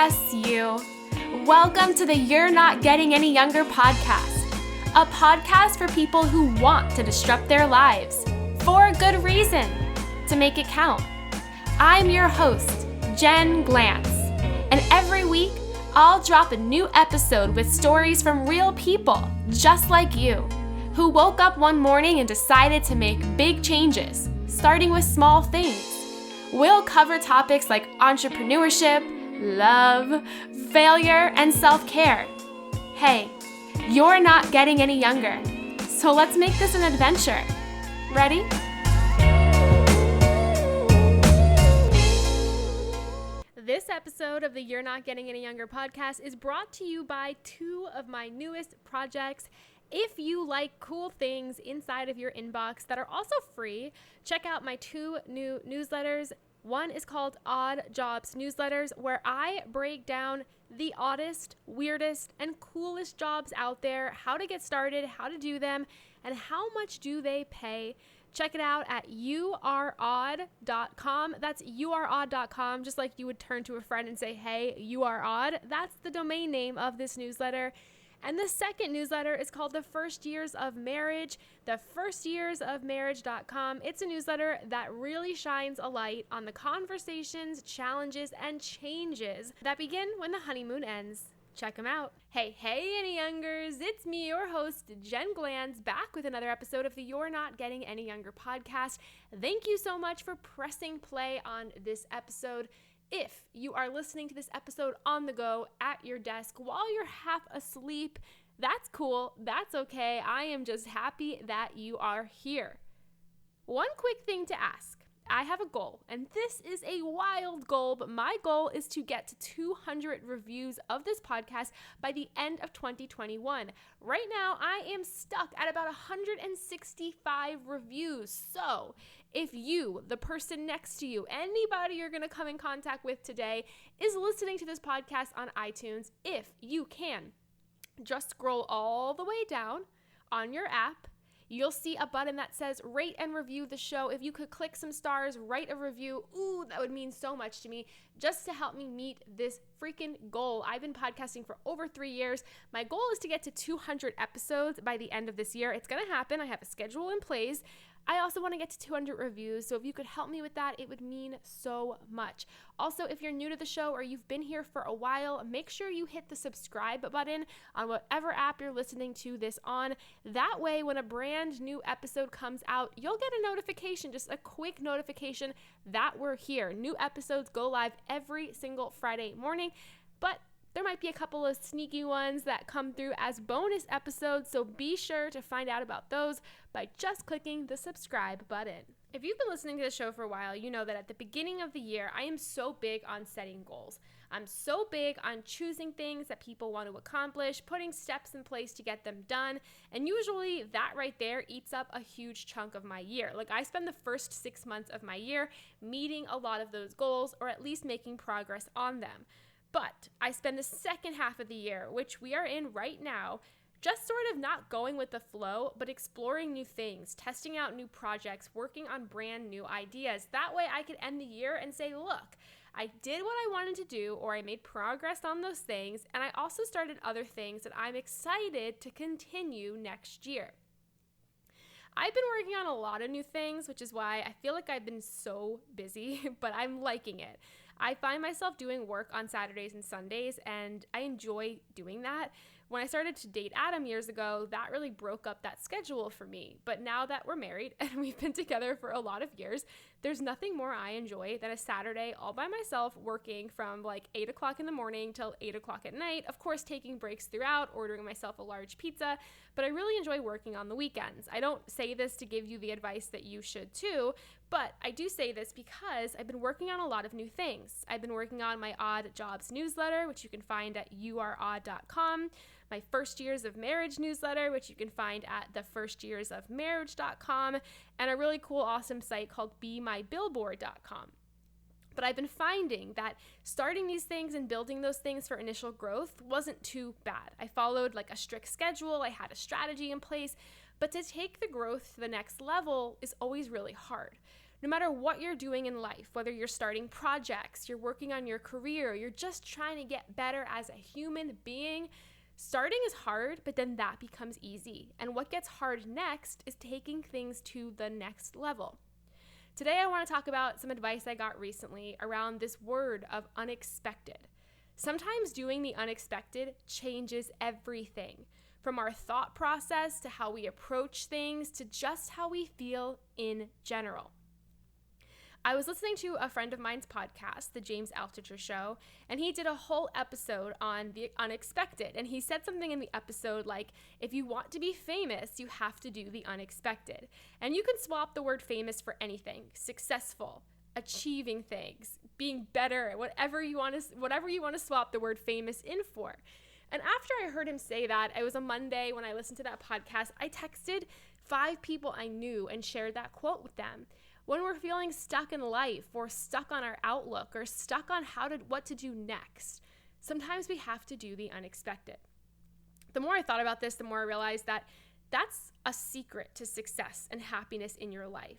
Yes, you. Welcome to the You're Not Getting Any Younger podcast, a podcast for people who want to disrupt their lives for a good reason, to make it count. I'm your host, Jen Glantz, and every week I'll drop a new episode with stories from real people just like you, who woke up one morning and decided to make big changes, starting with small things. We'll cover topics like entrepreneurship, love, failure, and self-care. Hey, you're not getting any younger, so let's make this an adventure. Ready? This episode of the You're Not Getting Any Younger podcast is brought to you by two of my newest projects. If you like cool things inside of your inbox that are also free, check out my two new newsletters. One is called Odd Jobs Newsletters, where I break down the oddest, weirdest, and coolest jobs out there, how to get started, how to do them, and how much do they pay. Check it out at youareodd.com. That's youareodd.com, just like you would turn to a friend and say, hey, you are odd. That's the domain name of this newsletter. And the second newsletter is called The First Years of Marriage, thefirstyearsofmarriage.com. It's a newsletter that really shines a light on the conversations, challenges, and changes that begin when the honeymoon ends. Check them out. Hey, any youngers, it's me, your host, Jen Glantz, back with another episode of the You're Not Getting Any Younger podcast. Thank you so much for pressing play on this episode. If you are listening to this episode on the go, at your desk, while you're half asleep, that's cool. That's okay. I am just happy that you are here. One quick thing to ask. I have a goal, and this is a wild goal, but my goal is to get to 200 reviews of this podcast by the end of 2021. Right now, I am stuck at about 165 reviews. So if you, the person next to you, anybody you're going to come in contact with today is listening to this podcast on iTunes, if you can, just scroll all the way down on your app. You'll see a button that says rate and review the show. If you could click some stars, write a review, ooh, that would mean so much to me, just to help me meet this freaking goal. I've been podcasting for over 3 years. My goal is to get to 200 episodes by the end of this year. It's going to happen. I have a schedule in place. I also want to get to 200 reviews, so if you could help me with that, it would mean so much. Also, if you're new to the show or you've been here for a while, make sure you hit the subscribe button on whatever app you're listening to this on. That way, when a brand new episode comes out, you'll get a notification, just a quick notification that we're here. New episodes go live every single Friday morning, but there might be a couple of sneaky ones that come through as bonus episodes, so be sure to find out about those by just clicking the subscribe button. If you've been listening to the show for a while, you know that at the beginning of the year, I am so big on setting goals. I'm so big on choosing things that people want to accomplish, putting steps in place to get them done, and usually that right there eats up a huge chunk of my year. Like, I spend the first 6 months of my year meeting a lot of those goals, or at least making progress on them. But I spend the second half of the year, which we are in right now, just sort of not going with the flow, but exploring new things, testing out new projects, working on brand new ideas. That way I could end the year and say, look, I did what I wanted to do, or I made progress on those things, and I also started other things that I'm excited to continue next year. I've been working on a lot of new things, which is why I feel like I've been so busy, but I'm liking it. I find myself doing work on Saturdays and Sundays, and I enjoy doing that. When I started to date Adam years ago, that really broke up that schedule for me. But now that we're married and we've been together for a lot of years, there's nothing more I enjoy than a Saturday all by myself working from like 8 o'clock in the morning till 8 o'clock at night. Of course, taking breaks throughout, ordering myself a large pizza, but I really enjoy working on the weekends. I don't say this to give you the advice that you should too, but I do say this because I've been working on a lot of new things. I've been working on my Odd Jobs newsletter, which you can find at youareodd.com, my First Years of Marriage newsletter, which you can find at thefirstyearsofmarriage.com, and a really cool, awesome site called BeMyBillboard.com. But I've been finding that starting these things and building those things for initial growth wasn't too bad. I followed like a strict schedule, I had a strategy in place, but to take the growth to the next level is always really hard. No matter what you're doing in life, whether you're starting projects, you're working on your career, you're just trying to get better as a human being, starting is hard, but then that becomes easy. And what gets hard next is taking things to the next level. Today, I want to talk about some advice I got recently around this word of unexpected. Sometimes doing the unexpected changes everything, from our thought process to how we approach things to just how we feel in general. I was listening to a friend of mine's podcast, The James Altucher Show, and he did a whole episode on the unexpected. And he said something in the episode like, if you want to be famous, you have to do the unexpected. And you can swap the word famous for anything: successful, achieving things, being better, whatever you want to swap the word famous in for. And after I heard him say that, it was a Monday when I listened to that podcast, I texted 5 people I knew and shared that quote with them. When we're feeling stuck in life, or stuck on our outlook, or stuck on what to do next, sometimes we have to do the unexpected. The more I thought about this, the more I realized that that's a secret to success and happiness in your life.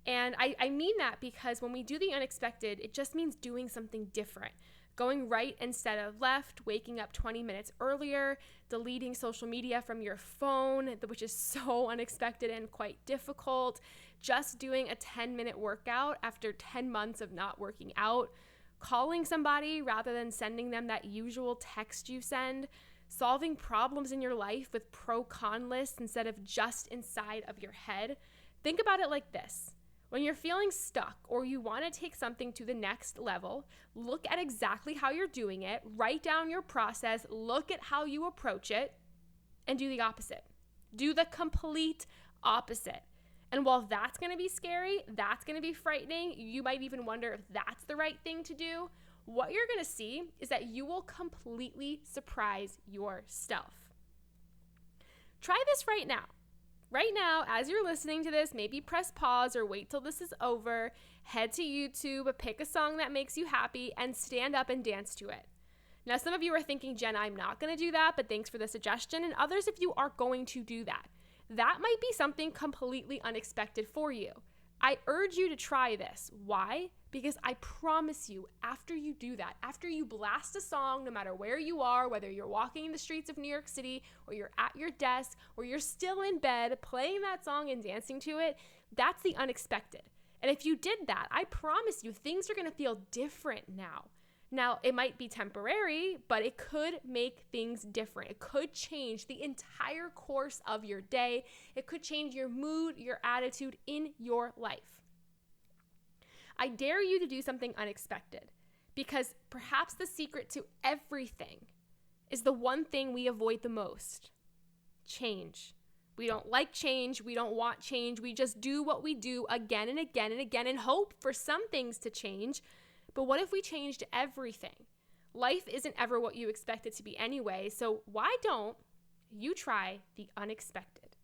And I mean that because when we do the unexpected, it just means doing something different. Going right instead of left, waking up 20 minutes earlier, deleting social media from your phone, which is so unexpected and quite difficult, just doing a 10-minute workout after 10 months of not working out, calling somebody rather than sending them that usual text you send, solving problems in your life with pro-con lists instead of just inside of your head. Think about it like this. When you're feeling stuck or you want to take something to the next level, look at exactly how you're doing it, write down your process, look at how you approach it, and do the opposite. Do the complete opposite. And while that's going to be scary, that's going to be frightening, you might even wonder if that's the right thing to do, what you're going to see is that you will completely surprise yourself. Try this right now. Right now, as you're listening to this, maybe press pause or wait till this is over, head to YouTube, pick a song that makes you happy, and stand up and dance to it. Now, some of you are thinking, Jen, I'm not going to do that, but thanks for the suggestion. And others of you are going to do that. That might be something completely unexpected for you. I urge you to try this. Why? Because I promise you, after you do that, after you blast a song, no matter where you are, whether you're walking the streets of New York City, or you're at your desk, or you're still in bed playing that song and dancing to it, that's the unexpected. And if you did that, I promise you, things are going to feel different now. Now, it might be temporary, but it could make things different. It could change the entire course of your day. It could change your mood, your attitude in your life. I dare you to do something unexpected, because perhaps the secret to everything is the one thing we avoid the most: change. We don't like change. We don't want change. We just do what we do again and again and again and hope for some things to change. But what if we changed everything? Life isn't ever what you expect it to be anyway, so why don't you try the unexpected?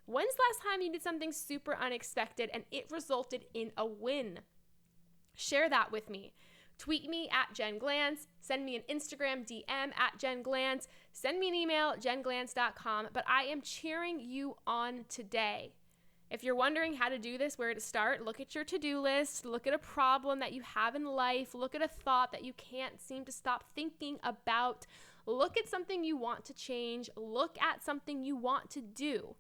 When's the last time you did something super unexpected and it resulted in a win? Share that with me. Tweet me at Jen Glantz, send me an Instagram DM at Jen Glantz, send me an email, jenglantz.com, but I am cheering you on today. If you're wondering how to do this, where to start, look at your to-do list, look at a problem that you have in life, look at a thought that you can't seem to stop thinking about, look at something you want to change, look at something you want to do.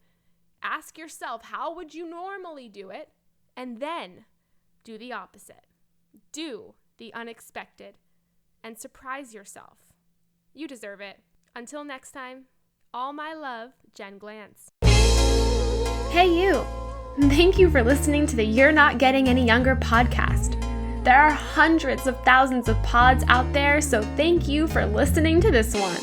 Ask yourself, how would you normally do it? And then do the opposite. Do the unexpected and surprise yourself. You deserve it. Until next time, all my love, Jen Glantz. Hey you! Thank you for listening to the You're Not Getting Any Younger podcast. There are hundreds of thousands of pods out there, so thank you for listening to this one.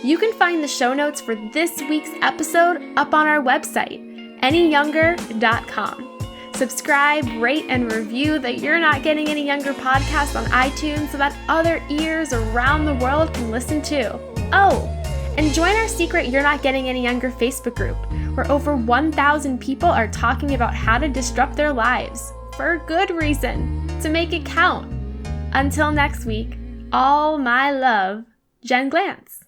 You can find the show notes for this week's episode up on our website, anyyounger.com. Subscribe, rate, and review the You're Not Getting Any Younger podcast on iTunes so that other ears around the world can listen too. Oh, and join our secret You're Not Getting Any Younger Facebook group, where over 1,000 people are talking about how to disrupt their lives, for a good reason, to make it count. Until next week, all my love, Jen Glantz.